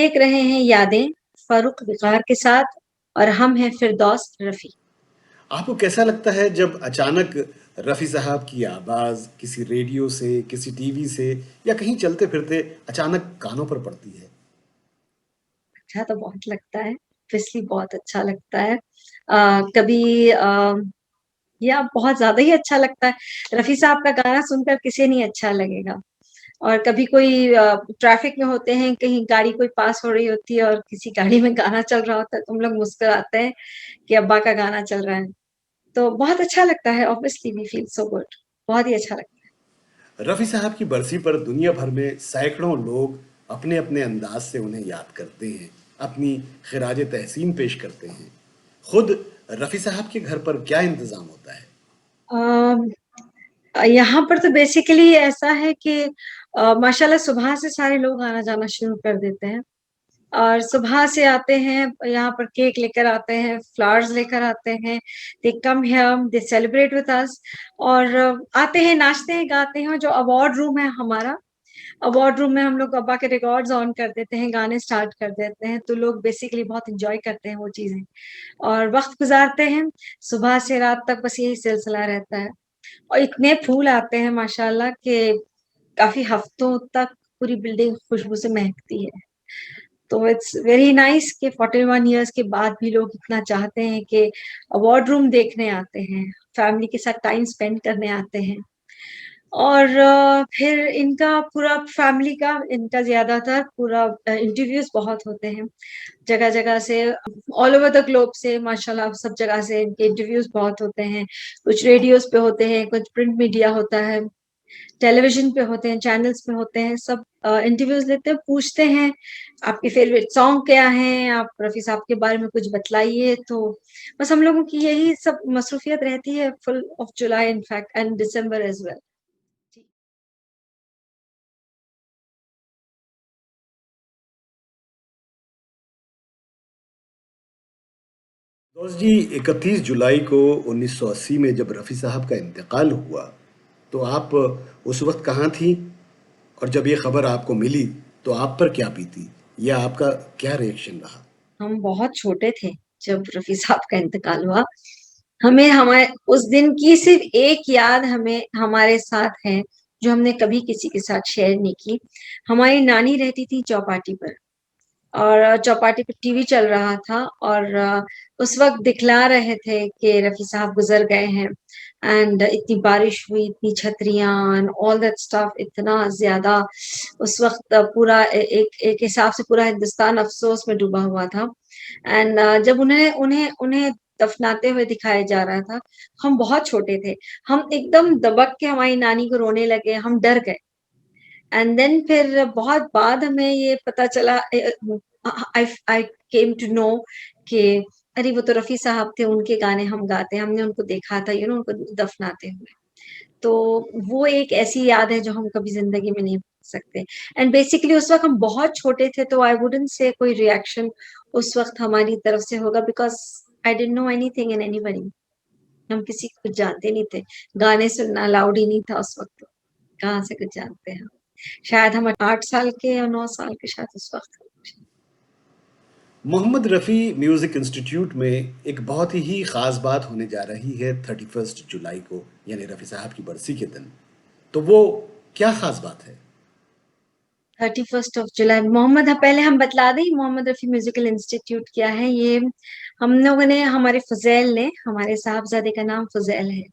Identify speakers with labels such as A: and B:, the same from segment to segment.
A: देख रहे हैं यादें फारूक विकार के साथ और हम हैं फिरदौस रफी।
B: आपको कैसा लगता है जब अचानक रफ़ी साहब की आवाज़ किसी रेडियो से, किसी टीवी से या कहीं चलते-फिरते अचानक कानों पर पड़ती है?
A: अच्छा तो बहुत लगता है, ऑब्वियसली बहुत अच्छा लगता है। कभी या बहुत ज़्यादा ही अच्छा लगता है। रफ़ी साहब का गाना सुनकर किसे नहीं अच्छा लगेगा। और कभी कोई ट्रैफिक में होते हैं, कहीं गाड़ी कोई पास हो रही होती है और किसी गाड़ी में गाना चल रहा होता है तो हम लोग मुस्कुराते हैं कि अब्बा का गाना चल रहा है। तो बहुत अच्छा लगता है, obviously we feel so good. बहुत ही अच्छा लगता है।
B: रफ़ी साहब की बरसी पर दुनिया भर में सैकड़ों लोग अपने-अपने अंदाज से उन्हें याद करते हैं, अपनी खिराज तहसीन पेश करते हैं। खुद रफ़ी साहब के घर पर क्या इंतज़ाम होता है?
A: यहाँ पर तो बेसिकली ऐसा है कि माशाल्लाह सुबह से सारे लोग आना-जाना शुरू कर देते हैं और सुबह से आते हैं, यहाँ पर केक लेकर आते हैं, फ्लावर्स लेकर आते हैं, they come here, they celebrate with us और आते हैं, नाचते हैं, गाते हैं। जो अवार्ड रूम है हमारा, अवार्ड रूम में हम लोग अब्बा के रिकॉर्ड्स ऑन कर देते हैं, गाने स्टार्ट कर देते हैं, तो लोग बेसिकली बहुत एन्जॉय करते हैं वो चीज़ें और वक़्त गुज़ारते हैं। सुबह से रात तक बस यही सिलसिला रहता है और इतने फूल आते हैं माशाल्लाह कि काफ़ी हफ्तों तक पूरी बिल्डिंग खुशबू से महकती है। तो इट्स वेरी नाइस कि 41 इयर्स के बाद भी लोग इतना चाहते हैं कि अवार्ड रूम देखने आते हैं, फैमिली के साथ टाइम स्पेंड करने आते हैं। और फिर इनका पूरा फैमिली का इनका ज़्यादातर पूरा इंटरव्यूज़ बहुत होते हैं। जगह-जगह से ऑल ओवर द ग्लोब से माशाल्लाह सब जगह से इनके इंटरव्यूज़ बहुत होते हैं। कुछ रेडियोज़ पे होते हैं, कुछ प्रिंट मीडिया होता है, टेलीविज़न पे होते हैं, चैनल्स पे होते हैं, सब इंटरव्यूज़ लेते हैं, पूछते हैं, आपके फ़ेवरेट सॉन्ग क्या हैं? आप रफ़ी साहब के बारे में कुछ बतलाइए। तो बस हम लोगों की यही सब मसरूफ़ियत रहती है full of July in fact and December as well. जी।
B: दोस्त जी, 31 जुलाई को 1980 में जब रफ़ी साहब का इंतकाल हुआ, तो आप उस वक़्त कहाँ थीं? और जब ये खबर आपको मिली, तो आप पर क्या बीती? या आपका क्या रिएक्शन रहा?
A: हम बहुत छोटे थे जब रफ़ी साहब का इंतकाल हुआ। हमें हमारे उस दिन की सिर्फ़ एक याद हमें हमारे साथ है, जो हमने कभी किसी के साथ शेयर नहीं की। हमारी नानी रहती थी चौपाटी पर और चौपाटी पे टीवी चल रहा था और उस वक़्त दिखला रहे थे कि रफ़ी साहब गुज़र गए हैं एंड इतनी बारिश हुई, इतनी छतरियाँ एंड ऑल दैट स्टफ इतना ज़्यादा उस वक़्त पूरा एक एक हिसाब से पूरा हिंदुस्तान अफ़सोस में डूबा हुआ था एंड जब उन्हें उन्हें उन्हें दफ़नाते हुए दिखाया जा रहा था, हम बहुत छोटे थे। हम एकदम दबक के हमारी नानी को रोने लगे, हम डर गए। एंड देन फिर बहुत बाद हमें ये पता चला आई केम टू नो कि अरे वो तो रफ़ी साहब थे, उनके गाने हम गाते हैं, हमने उनको देखा था उनको दफनाते हुए। तो वो एक ऐसी याद है जो हम कभी ज़िंदगी में नहीं भूल सकते। एंड बेसिकली उस वक़्त हम बहुत छोटे थे तो आई वुडेंट से कोई रिएक्शन उस वक़्त हमारी तरफ से होगा because I didn't know anything and anybody. हम किसी को कुछ जानते नहीं थे। गाने सुनना अलाउड ही नहीं था उस वक़्त। कहाँ से कुछ जानते हैं हम। शायद हम 8 साल के या 9 साल के शायद उस वक़्त।
B: मोहम्मद रफ़ी म्यूज़िक इंस्टीट्यूट में एक बहुत ही ख़ास बात होने जा रही है 31 जुलाई को, यानी रफ़ी साहब की बरसी के दिन। तो वो क्या ख़ास बात है?
A: 31st ऑफ जुलाई मोहम्मद पहले हम बतला दें मोहम्मद रफ़ी म्यूज़िकल इंस्टीट्यूट क्या है? ये हम लोगों ने हमारे फ़ज़ैल ने हमारे साहबज़ादे का नाम फ़ज़ैल है।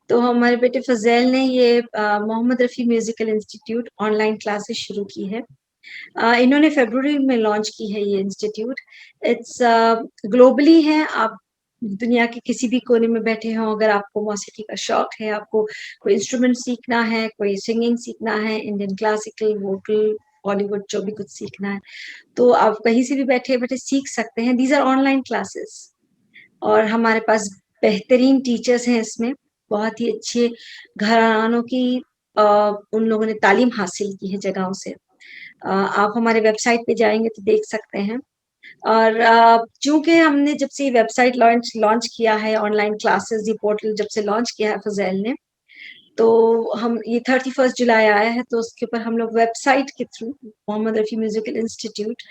A: तो हमारे बेटे फ़ज़ैल ने ये Mohammed Rafi musical institute online classes शुरू की है। इन्होंने फ़रवरी में लॉन्च की है ये इंस्टीट्यूट। इट्स ग्लोबली है, आप दुनिया के किसी भी कोने में बैठे हों, अगर आपको मौसीकी का शौक है, आपको कोई इंस्ट्रूमेंट सीखना है, कोई सिंगिंग सीखना है, इंडियन क्लासिकल, वोकल, बॉलीवुड जो भी कुछ सीखना है, तो आप कहीं से भी बैठे-बैठे सीख सकते हैं। दीज़ आर ऑनलाइन क्लासेस और हमारे पास बेहतरीन टीचर्स हैं इसमें, बहुत ही अच्छे घरानों की अ, उन लोगों ने तालीम हासिल की है जगहों से। आप हमारे वेबसाइट पे जाएँगे तो देख सकते हैं और चूँकि हमने जब से ये वेबसाइट लॉन्च लॉन्च किया है ऑनलाइन क्लासेस ये पोर्टल जब से लॉन्च किया है फ़ज़ैल ने, तो हम ये 31 जुलाई आया है, तो उसके ऊपर हम लोग वेबसाइट के through Mohammed Rafi musical institute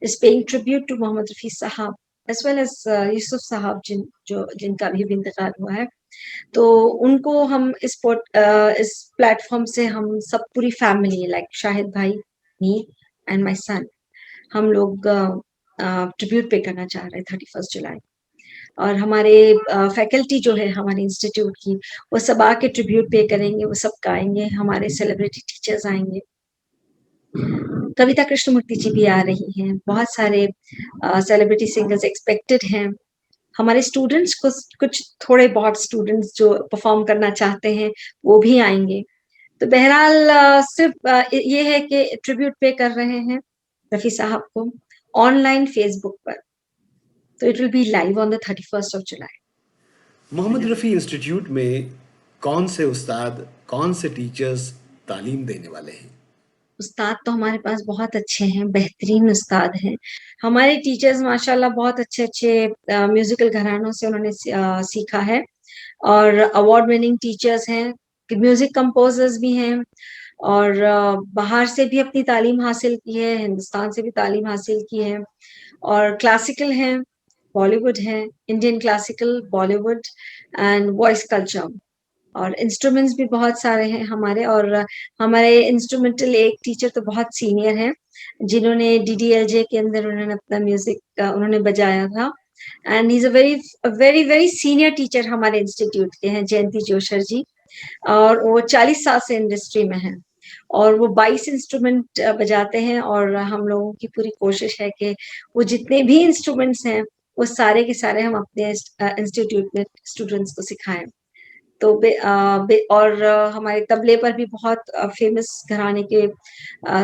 A: is paying tribute to Mohammed Rafi Sahab as well as Yusuf साहब जिनका भी इंतकाल हुआ है। तो उनको हम इस प्लेटफॉर्म से हम सब पूरी फैमिली लाइक शाहिद भाई, मी एंड माय सन, हम लोग ट्रिब्यूट पे करना चाह रहे हैं 31 जुलाई। और हमारे फैकल्टी जो है हमारे इंस्टीट्यूट की, वो सब आके ट्रिब्यूट पे करेंगे, वो सब गाएंगे, हमारे सेलिब्रिटी टीचर्स आएंगे, कविता कृष्णमूर्ति जी भी आ रही हैं, बहुत सारे सेलिब्रिटी सिंगर्स एक्सपेक्टेड हैं। हमारे स्टूडेंट्स को कुछ थोड़े बहुत स्टूडेंट्स जो परफॉर्म करना चाहते हैं वो भी आएंगे। तो बहरहाल सिर्फ ये है कि ट्रिब्यूट पे कर रहे हैं रफी साहब को ऑनलाइन फेसबुक पर। तो it will be live on the 31 July.
B: Mohammed Rafi institute में कौन से उस्ताद, कौन से टीचर्स तालीम देने वाले हैं?
A: उस्ताद तो हमारे पास बहुत अच्छे हैं, बेहतरीन उस्ताद हैं। हमारे टीचर्स माशाल्लाह बहुत अच्छे-अच्छे म्यूज़िकल घरानों से उन्होंने सीखा है और अवार्ड विनिंग टीचर्स हैं, म्यूज़िक कंपोज़र्स भी हैं और बाहर से भी अपनी तालीम हासिल की है, हिंदुस्तान से भी तालीम हासिल की है और क्लासिकल हैं, बॉलीवुड हैं, Indian classical, Bollywood and voice culture और इंस्ट्रूमेंट्स भी बहुत सारे हैं हमारे। और हमारे इंस्ट्रूमेंटल एक टीचर तो बहुत सीनियर हैं, जिन्होंने डीडीएलजे के अंदर उन्होंने अपना म्यूजिक उन्होंने बजाया था and he is a very very senior teacher हमारे इंस्टीट्यूट के हैं, जयंती जोशर जी। और वो 40 साल से इंडस्ट्री में हैं और वो 22 इंस्ट्रूमेंट बजाते हैं और हम लोगों की पूरी कोशिश है कि वो जितने भी इंस्ट्रूमेंट्स हैं वो सारे के सारे हम अपने इंस्टीट्यूट में स्टूडेंट्स को सिखाएं। तो और हमारे तबले पर भी बहुत फेमस घराने के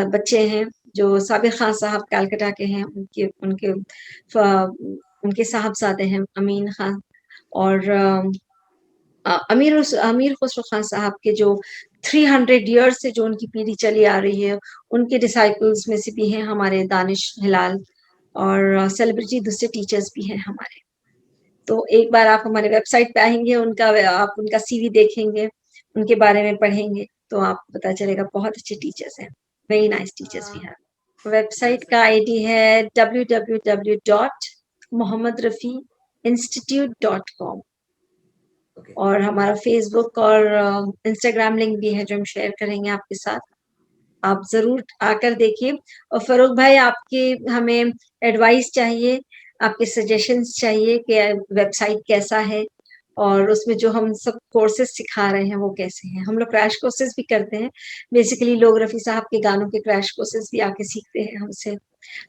A: बच्चे हैं, जो साबिर खान साहब कलकत्ता के हैं, उनके उनके उनके साहबजादे हैं अमीन खान और अमीर खुसरो खान साहब के जो 300 ईयर्स से जो उनकी पीढ़ी चली आ रही है, उनके डिसाइपल्स में से भी हैं हमारे दानिश हिलाल और सेलिब्रिटी दूसरे टीचर्स भी हैं हमारे। तो एक बार आप हमारे वेबसाइट पे आएंगे, आप उनका सीवी देखेंगे, उनके बारे में पढ़ेंगे तो आप पता चलेगा बहुत अच्छे टीचर्स हैं, वेरी नाइस टीचर्स भी हैं। वेबसाइट का आईडी है www.mohammadrafiinstitute.com और हमारा फेसबुक और इंस्टाग्राम लिंक भी है जो हम शेयर करेंगे आपके साथ। आप जरूर आकर देखिए। और फरूक भाई, आपकी हमें एडवाइस चाहिए, आपके सजेशंस चाहिए कि वेबसाइट कैसा है और उसमें जो हम सब कोर्सेज सिखा रहे हैं वो कैसे हैं। हम लोग क्रैश कोर्सेज भी करते हैं, बेसिकली लोग रफ़ी साहब के गानों के क्रैश कोर्सेज भी आके सीखते हैं हमसे।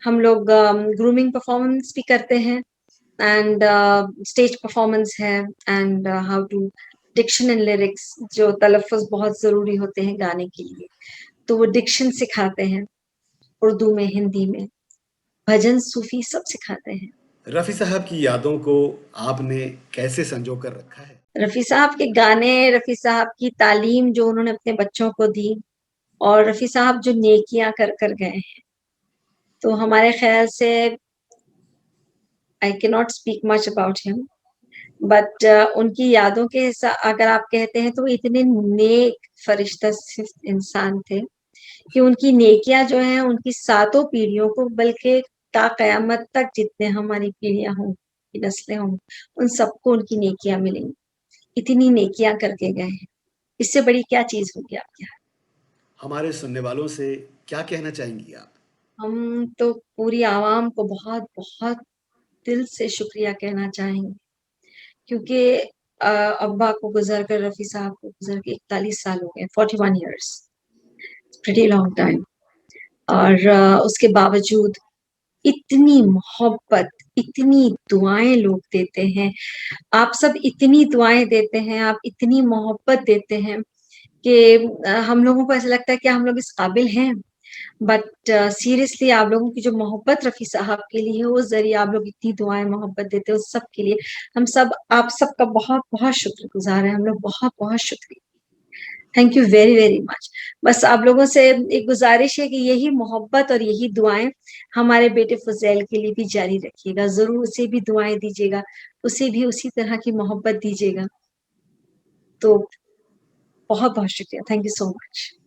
A: हम लोग ग्रूमिंग परफॉर्मेंस भी करते हैं एंड स्टेज परफॉर्मेंस है and how to diction and lyrics, जो तलफ़्फ़ुज़ बहुत ज़रूरी होते हैं गाने के लिए, तो वो डिक्शन सिखाते हैं, उर्दू में, हिंदी में, भजन, सूफ़ी सब सिखाते हैं।
B: रफ़ी साहब की यादों को आपने कैसे संजो कर रखा है?
A: रफ़ी साहब के गाने, रफ़ी साहब की तालीम जो उन्होंने अपने बच्चों को दी और रफ़ी साहब जो नेकियां कर गए हैं, तो हमारे ख्याल से I can not speak much about him, but उनकी यादों के अगर आप कहते हैं तो वो इतने नेक फरिश्ता सिर्फ इंसान थे कि उनकी नेकियां जो हैं उनकी सातों पीढ़ियों को, बल्कि ता कयामत तक जितने हमारी पीढ़ियां हों, नस्लें हों, उन सबको उनकी नेकियां मिलेंगी। इतनी नेकियां करके गए हैं, इससे बड़ी क्या चीज होगी आपके यहाँ।
B: हमारे सुनने वालों से क्या कहना चाहेंगी आप?
A: हम तो पूरी आवाम को बहुत बहुत दिल से शुक्रिया कहना चाहेंगे, क्योंकि अब्बा को गुजर कर, रफी साहब को गुजर के 41 साल हो गए, 41 ईयर्स, प्रीटी लॉन्ग टाइम। और उसके बावजूद इतनी मोहब्बत, इतनी दुआएं लोग देते हैं, आप सब इतनी दुआएं देते हैं, आप इतनी मोहब्बत देते हैं कि हम लोगों को ऐसा लगता है कि हम लोग इस काबिल हैं। बट सीरियसली आप लोगों की जो मोहब्बत रफी साहब के लिए है, वो जरिए आप लोग इतनी दुआएं मोहब्बत देते हो, उस सब के लिए हम सब आप सबका बहुत बहुत शुक्रगुजार है। हम लोग बहुत बहुत शुक्रिया, thank you very very much. बस आप लोगों से एक गुजारिश है कि यही मोहब्बत और यही दुआएं हमारे बेटे फुजैल के लिए भी जारी रखिएगा, जरूर उसे भी दुआएं दीजिएगा, उसे भी उसी तरह की मोहब्बत दीजिएगा। तो बहुत-बहुत शुक्रिया। Thank you so much.